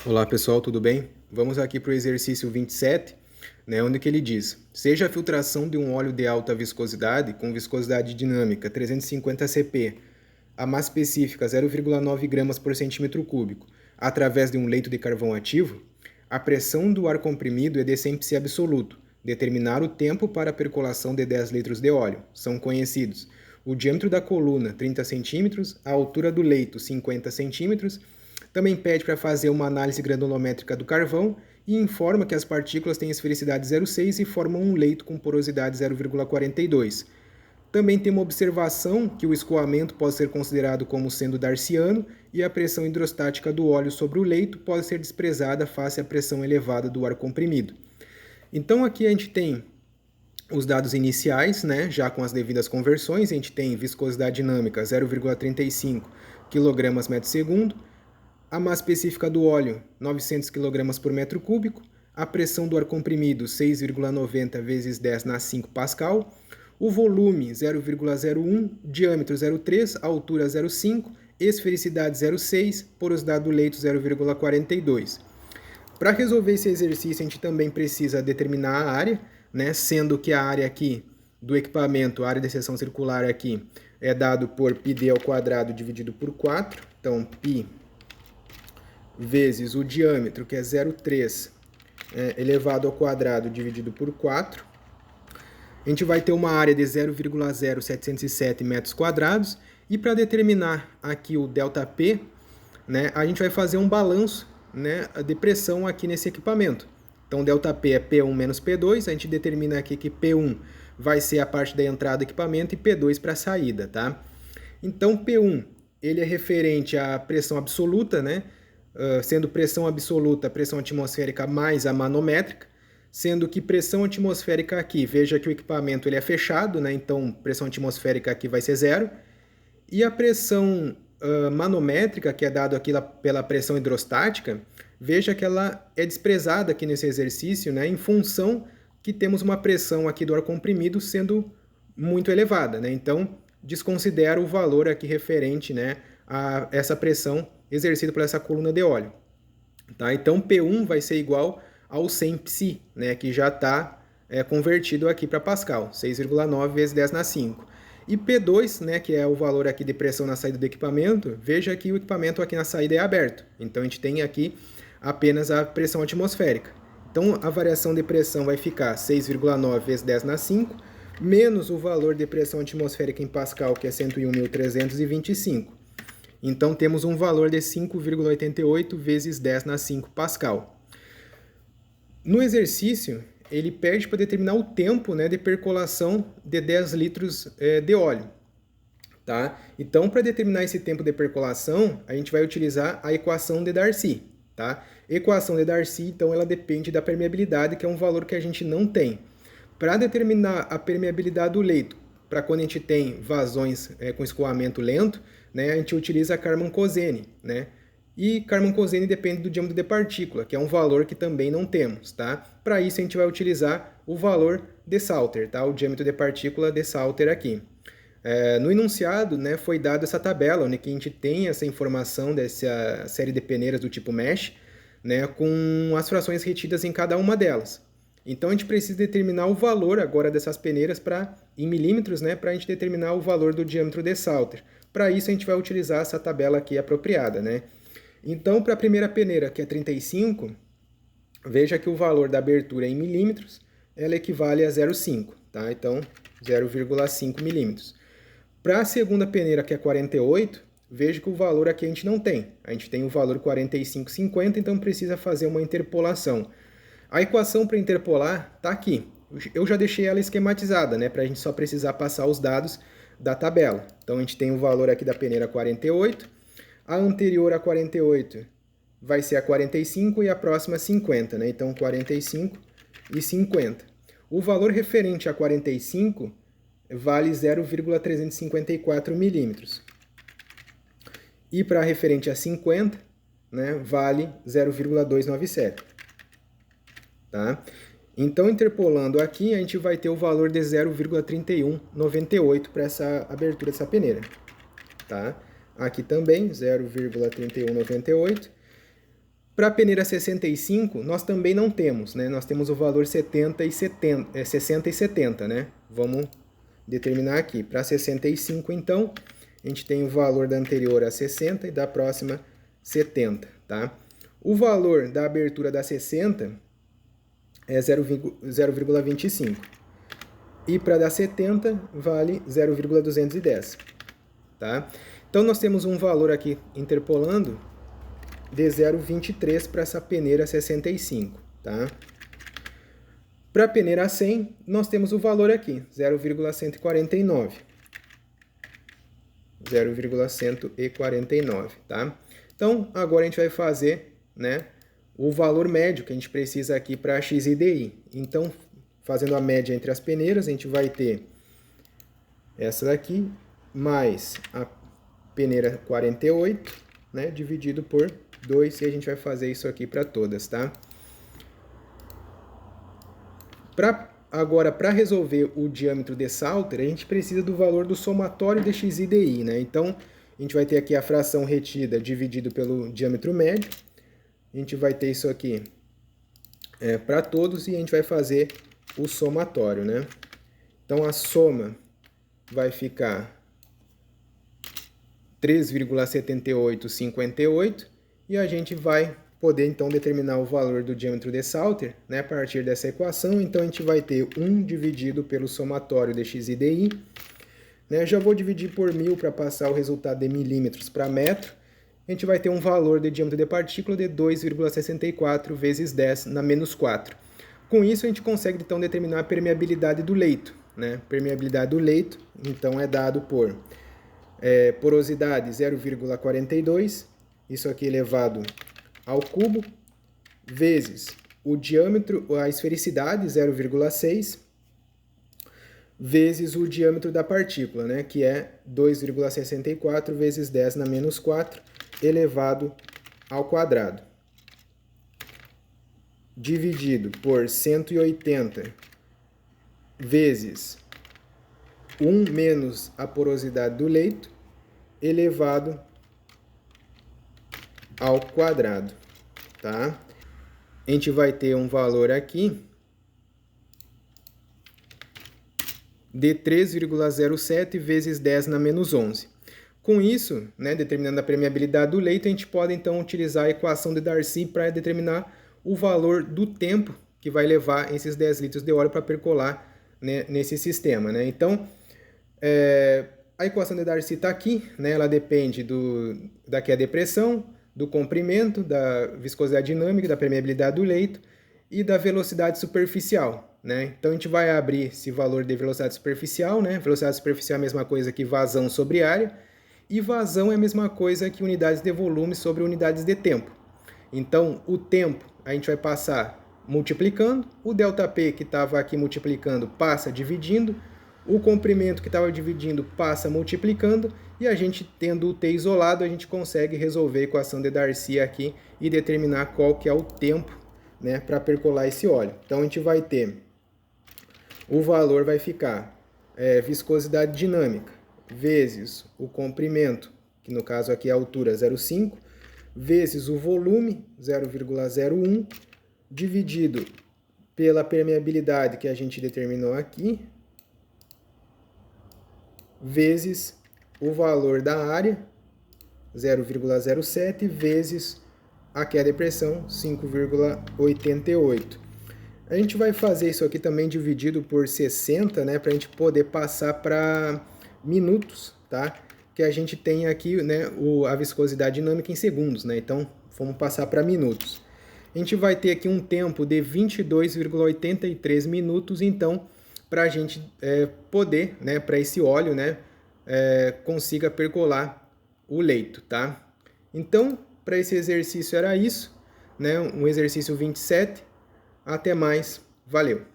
Olá pessoal, tudo bem? Vamos aqui para o exercício 27, onde que ele diz: seja a filtração de um óleo de alta viscosidade, com viscosidade dinâmica 350 cp, a massa específica 0,9 gramas por centímetro cúbico, através de um leito de carvão ativo, a pressão do ar comprimido é de 100 psi absoluto. Determinar o tempo para a percolação de 10 litros de óleo. São conhecidos o diâmetro da coluna, 30 centímetros, a altura do leito, 50 centímetros. Também pede para fazer uma análise granulométrica do carvão e informa que as partículas têm esfericidade 0,6 e formam um leito com porosidade 0,42. Também tem uma observação que o escoamento pode ser considerado como sendo darciano e a pressão hidrostática do óleo sobre o leito pode ser desprezada face à pressão elevada do ar comprimido. Então aqui a gente tem os dados iniciais, já com as devidas conversões. A gente tem viscosidade dinâmica 0,35 kg/s, a massa específica do óleo 900 kg por metro cúbico, a pressão do ar comprimido 6,90 vezes 10 na 5 Pascal, o volume 0,01, diâmetro 0,3, altura 0,5, esfericidade 0,6, porosidade do leito 0,42. Para resolver esse exercício, a gente também precisa determinar a área, sendo que a área aqui do equipamento, a área de seção circular aqui, é dado por πd ao quadrado dividido por 4. Então, π vezes o diâmetro, que é 0,3, elevado ao quadrado dividido por 4. A gente vai ter uma área de 0,0707 metros quadrados. E para determinar aqui o ΔP, a gente vai fazer um balanço de pressão aqui nesse equipamento. Então, ΔP é P1 menos P2. A gente determina aqui que P1 vai ser a parte da entrada do equipamento e P2 para a saída, tá? Então, P1 ele é referente à pressão absoluta, sendo pressão absoluta a pressão atmosférica mais a manométrica, sendo que pressão atmosférica aqui, veja que o equipamento ele é fechado, então pressão atmosférica aqui vai ser 0, e a pressão manométrica, que é dado aqui pela pressão hidrostática, veja que ela é desprezada aqui nesse exercício, em função que temos uma pressão aqui do ar comprimido sendo muito elevada, então desconsidera o valor aqui referente a essa pressão exercida por essa coluna de óleo. Tá? Então, P1 vai ser igual ao 100 psi, que já está convertido aqui para Pascal, 6,9 vezes 10 na 5. E P2, que é o valor aqui de pressão na saída do equipamento, veja que o equipamento aqui na saída é aberto. Então, a gente tem aqui apenas a pressão atmosférica. Então, a variação de pressão vai ficar 6,9 vezes 10 na 5, menos o valor de pressão atmosférica em Pascal, que é 101.325. Então, temos um valor de 5,88 vezes 10 na 5 Pascal. No exercício, ele pede para determinar o tempo de percolação de 10 litros de óleo. Tá? Então, para determinar esse tempo de percolação, a gente vai utilizar a equação de Darcy. Tá? Equação de Darcy, então, ela depende da permeabilidade, que é um valor que a gente não tem. Para determinar a permeabilidade do leito, para quando a gente tem vazões com escoamento lento, a gente utiliza a Karman-Cozzeni, E Karman-Cozzeni depende do diâmetro de partícula, que é um valor que também não temos, tá? Para isso a gente vai utilizar o valor de Salter, tá? O diâmetro de partícula de Salter aqui. No enunciado, foi dada essa tabela, onde a gente tem essa informação dessa série de peneiras do tipo mesh, com as frações retidas em cada uma delas. Então a gente precisa determinar o valor agora dessas peneiras em milímetros, para a gente determinar o valor do diâmetro de Salter. Para isso a gente vai utilizar essa tabela aqui apropriada, Então, para a primeira peneira, que é 35, veja que o valor da abertura em milímetros, ela equivale a 0,5, tá? Então, 0,5 milímetros. Para a segunda peneira, que é 48, veja que o valor aqui a gente não tem. A gente tem o valor 45,50, então precisa fazer uma interpolação. A equação para interpolar está aqui. Eu já deixei ela esquematizada, para a gente só precisar passar os dados da tabela. Então, a gente tem o valor aqui da peneira 48, a anterior a 48 vai ser a 45 e a próxima 50, Então, 45 e 50. O valor referente a 45 vale 0,354 milímetros. E para referente a 50, vale 0,297. Tá? Então, interpolando aqui, a gente vai ter o valor de 0,3198 para essa abertura dessa peneira. Tá? Aqui também, 0,3198. Para a peneira 65, nós também não temos, né? Nós temos o valor 60 e 70, né? Vamos determinar aqui. Para 65, então, a gente tem o valor da anterior a 60 e da próxima 70, tá? O valor da abertura da 60 é 0,25. E para dar 70, vale 0,210, tá? Então, nós temos um valor aqui interpolando de 0,23 para essa peneira 65, tá? Para a peneira 100, nós temos o valor aqui, 0,149. 0,149, tá? Então, agora a gente vai fazer, né, o valor médio que a gente precisa aqui para x e dy. Então, fazendo a média entre as peneiras, a gente vai ter essa daqui, mais a peneira 48, né, dividido por 2, e a gente vai fazer isso aqui para todas, tá? Agora, para resolver o diâmetro de Salter, a gente precisa do valor do somatório de x e dy, né? Então, a gente vai ter aqui a fração retida dividido pelo diâmetro médio. A gente vai ter isso aqui para todos e a gente vai fazer o somatório, né? Então, a soma vai ficar 3,7858 e a gente vai poder, então, determinar o valor do diâmetro de Salter, né, a partir dessa equação. Então, a gente vai ter 1 dividido pelo somatório de x e dy. Né? Já vou dividir por 1000 para passar o resultado de milímetros para metro. A gente vai ter um valor de diâmetro de partícula de 2,64 vezes 10 na menos 4. Com isso, a gente consegue, então, determinar a permeabilidade do leito. Né? Permeabilidade do leito, então, é dado por porosidade 0,42, isso aqui elevado ao cubo, vezes o diâmetro, a esfericidade, 0,6, vezes o diâmetro da partícula, né, que é 2,64 vezes 10 na menos 4, elevado ao quadrado, dividido por 180 vezes 1 menos a porosidade do leito, elevado ao quadrado, tá? A gente vai ter um valor aqui de 3,07 vezes 10 na menos 11. Com isso, né, determinando a permeabilidade do leito, a gente pode então utilizar a equação de Darcy para determinar o valor do tempo que vai levar esses 10 litros de óleo para percolar, né, nesse sistema, né? Então, a equação de Darcy está aqui, né? Ela depende da pressão, do comprimento, da viscosidade dinâmica, da permeabilidade do leito e da velocidade superficial, né? Então, a gente vai abrir esse valor de velocidade superficial, né? Velocidade superficial é a mesma coisa que vazão sobre área, e vazão é a mesma coisa que unidades de volume sobre unidades de tempo. Então, o tempo a gente vai passar multiplicando, o ΔP que estava aqui multiplicando passa dividindo, o comprimento que estava dividindo passa multiplicando, e a gente, tendo o T isolado, a gente consegue resolver a equação de Darcy aqui e determinar qual que é o tempo, né, para percolar esse óleo. Então, a gente vai ter, o valor vai ficar viscosidade dinâmica vezes o comprimento, que no caso aqui é a altura 0,5, vezes o volume 0,01, dividido pela permeabilidade que a gente determinou aqui, vezes o valor da área, 0,07, vezes a queda de pressão, 5,88. A gente vai fazer isso aqui também dividido por 60, né, para a gente poder passar para minutos, tá? Que a gente tem aqui, né, a viscosidade dinâmica em segundos, né? Então, vamos passar para minutos. A gente vai ter aqui um tempo de 22,83 minutos, então, para a gente poder, né, para esse óleo, né, consiga percolar o leito, tá? Então, para esse exercício era isso, né, um exercício 27. Até mais, valeu!